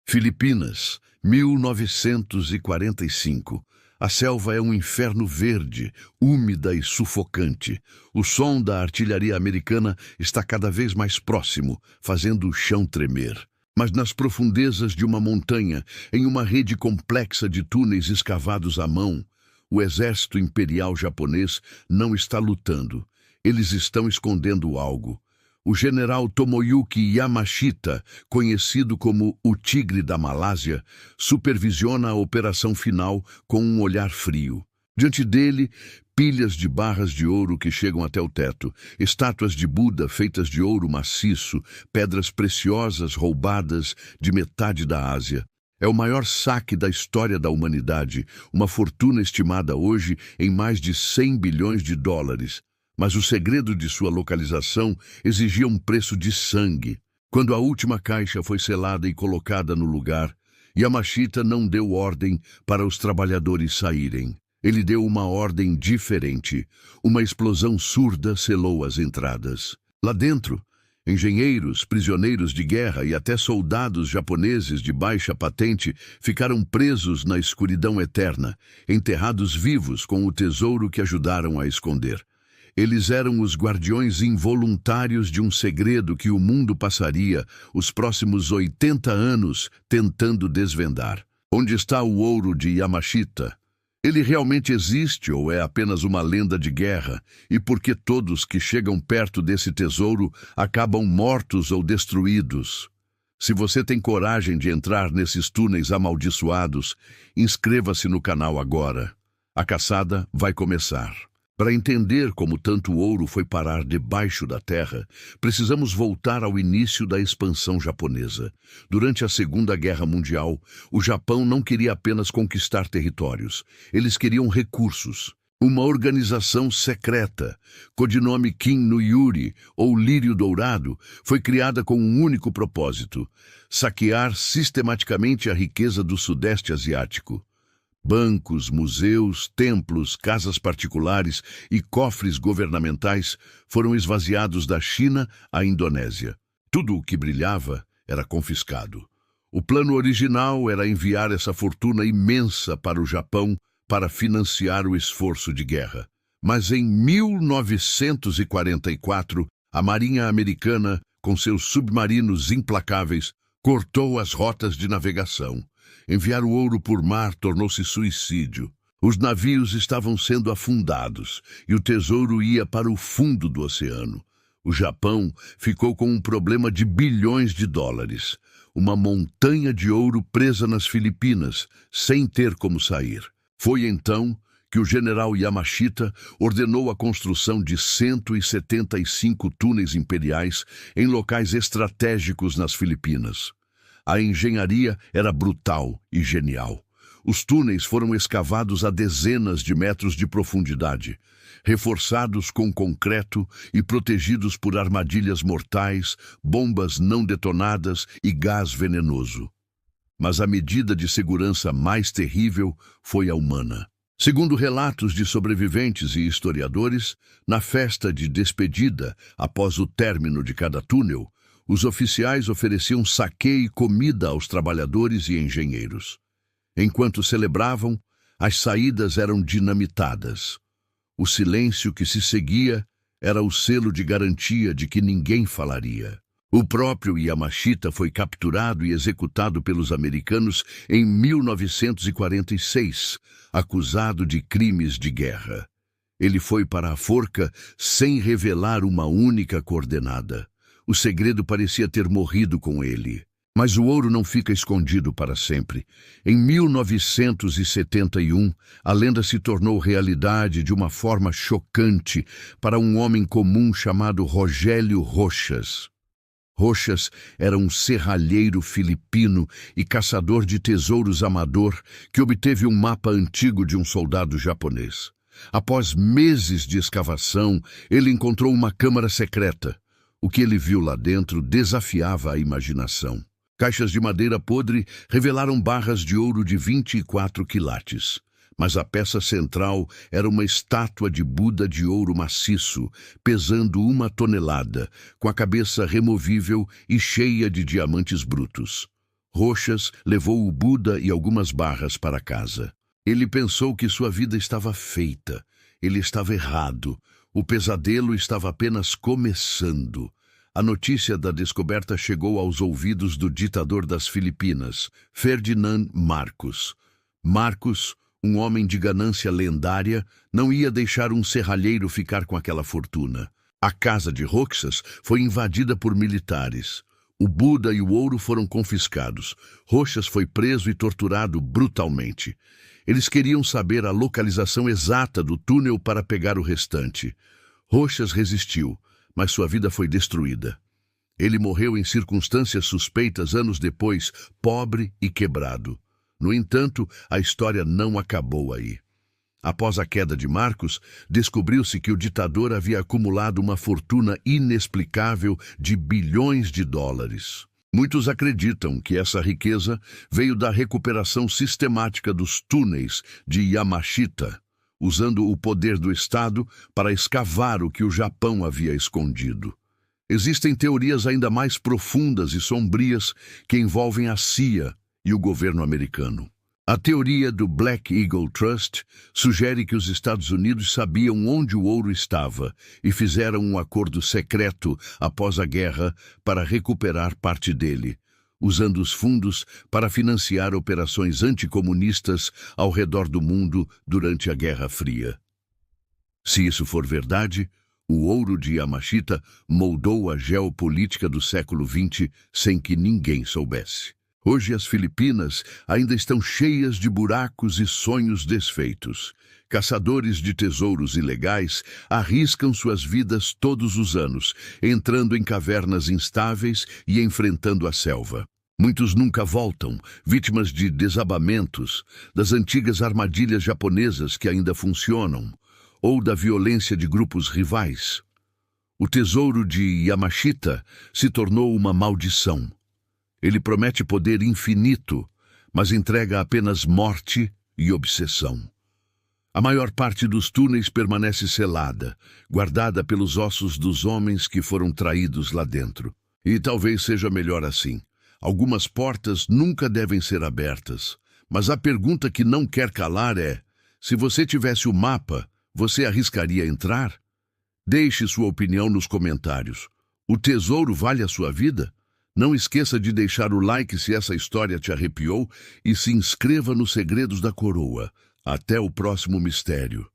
Filipinas, 1945. A selva é um inferno verde, úmida e sufocante. O som da artilharia americana está cada vez mais próximo, fazendo o chão tremer. Mas nas profundezas de uma montanha, em uma rede complexa de túneis escavados à mão, o exército imperial japonês não está lutando. Eles estão escondendo algo. O general Tomoyuki Yamashita, conhecido como o Tigre da Malásia, supervisiona a operação final com um olhar frio. Diante dele, pilhas de barras de ouro que chegam até o teto, estátuas de Buda feitas de ouro maciço, pedras preciosas roubadas de metade da Ásia. É o maior saque da história da humanidade, uma fortuna estimada hoje em mais de 100 bilhões de dólares. Mas o segredo de sua localização exigia um preço de sangue. Quando a última caixa foi selada e colocada no lugar, Yamashita não deu ordem para os trabalhadores saírem. Ele deu uma ordem diferente. Uma explosão surda selou as entradas. Lá dentro, engenheiros, prisioneiros de guerra e até soldados japoneses de baixa patente ficaram presos na escuridão eterna, enterrados vivos com o tesouro que ajudaram a esconder. Eles eram os guardiões involuntários de um segredo que o mundo passaria os próximos 80 anos tentando desvendar. Onde está o ouro de Yamashita? Ele realmente existe ou é apenas uma lenda de guerra? E por que todos que chegam perto desse tesouro acabam mortos ou destruídos? Se você tem coragem de entrar nesses túneis amaldiçoados, inscreva-se no canal agora. A caçada vai começar. Para entender como tanto ouro foi parar debaixo da terra, precisamos voltar ao início da expansão japonesa. Durante a Segunda Guerra Mundial, o Japão não queria apenas conquistar territórios. Eles queriam recursos. Uma organização secreta, codinome Kim no Yuri, ou Lírio Dourado, foi criada com um único propósito: saquear sistematicamente a riqueza do Sudeste Asiático. Bancos, museus, templos, casas particulares e cofres governamentais foram esvaziados da China à Indonésia. Tudo o que brilhava era confiscado. O plano original era enviar essa fortuna imensa para o Japão para financiar o esforço de guerra. Mas em 1944, a Marinha Americana, com seus submarinos implacáveis, cortou as rotas de navegação. Enviar o ouro por mar tornou-se suicídio. Os navios estavam sendo afundados e o tesouro ia para o fundo do oceano. O Japão ficou com um problema de bilhões de dólares. Uma montanha de ouro presa nas Filipinas, sem ter como sair. Foi então que o general Yamashita ordenou a construção de 175 túneis imperiais em locais estratégicos nas Filipinas. A engenharia era brutal e genial. Os túneis foram escavados a dezenas de metros de profundidade, reforçados com concreto e protegidos por armadilhas mortais, bombas não detonadas e gás venenoso. Mas a medida de segurança mais terrível foi a humana. Segundo relatos de sobreviventes e historiadores, na festa de despedida, após o término de cada túnel, os oficiais ofereciam saquê e comida aos trabalhadores e engenheiros. Enquanto celebravam, as saídas eram dinamitadas. O silêncio que se seguia era o selo de garantia de que ninguém falaria. O próprio Yamashita foi capturado e executado pelos americanos em 1946, acusado de crimes de guerra. Ele foi para a forca sem revelar uma única coordenada. O segredo parecia ter morrido com ele. Mas o ouro não fica escondido para sempre. Em 1971, a lenda se tornou realidade de uma forma chocante para um homem comum chamado Rogério Roxas. Roxas era um serralheiro filipino e caçador de tesouros amador que obteve um mapa antigo de um soldado japonês. Após meses de escavação, ele encontrou uma câmara secreta. O que ele viu lá dentro desafiava a imaginação. Caixas de madeira podre revelaram barras de ouro de 24 quilates. Mas a peça central era uma estátua de Buda de ouro maciço, pesando 1 tonelada, com a cabeça removível e cheia de diamantes brutos. Roxas levou o Buda e algumas barras para casa. Ele pensou que sua vida estava feita. Ele estava errado. O pesadelo estava apenas começando. A notícia da descoberta chegou aos ouvidos do ditador das Filipinas, Ferdinand Marcos. Marcos, um homem de ganância lendária, não ia deixar um serralheiro ficar com aquela fortuna. A casa de Roxas foi invadida por militares. O Buda e o ouro foram confiscados. Roxas foi preso e torturado brutalmente. Eles queriam saber a localização exata do túnel para pegar o restante. Roxas resistiu, mas sua vida foi destruída. Ele morreu em circunstâncias suspeitas anos depois, pobre e quebrado. No entanto, a história não acabou aí. Após a queda de Marcos, descobriu-se que o ditador havia acumulado uma fortuna inexplicável de bilhões de dólares. Muitos acreditam que essa riqueza veio da recuperação sistemática dos túneis de Yamashita, usando o poder do Estado para escavar o que o Japão havia escondido. Existem teorias ainda mais profundas e sombrias que envolvem a CIA e o governo americano. A teoria do Black Eagle Trust sugere que os Estados Unidos sabiam onde o ouro estava e fizeram um acordo secreto após a guerra para recuperar parte dele, usando os fundos para financiar operações anticomunistas ao redor do mundo durante a Guerra Fria. Se isso for verdade, o ouro de Yamashita moldou a geopolítica do século XX sem que ninguém soubesse. Hoje as Filipinas ainda estão cheias de buracos e sonhos desfeitos. Caçadores de tesouros ilegais arriscam suas vidas todos os anos, entrando em cavernas instáveis e enfrentando a selva. Muitos nunca voltam, vítimas de desabamentos, das antigas armadilhas japonesas que ainda funcionam, ou da violência de grupos rivais. O tesouro de Yamashita se tornou uma maldição. Ele promete poder infinito, mas entrega apenas morte e obsessão. A maior parte dos túneis permanece selada, guardada pelos ossos dos homens que foram traídos lá dentro. E talvez seja melhor assim. Algumas portas nunca devem ser abertas, mas a pergunta que não quer calar é: se você tivesse o mapa, você arriscaria entrar? Deixe sua opinião nos comentários. O tesouro vale a sua vida? Não esqueça de deixar o like se essa história te arrepiou e se inscreva nos Segredos da Coroa. Até o próximo mistério.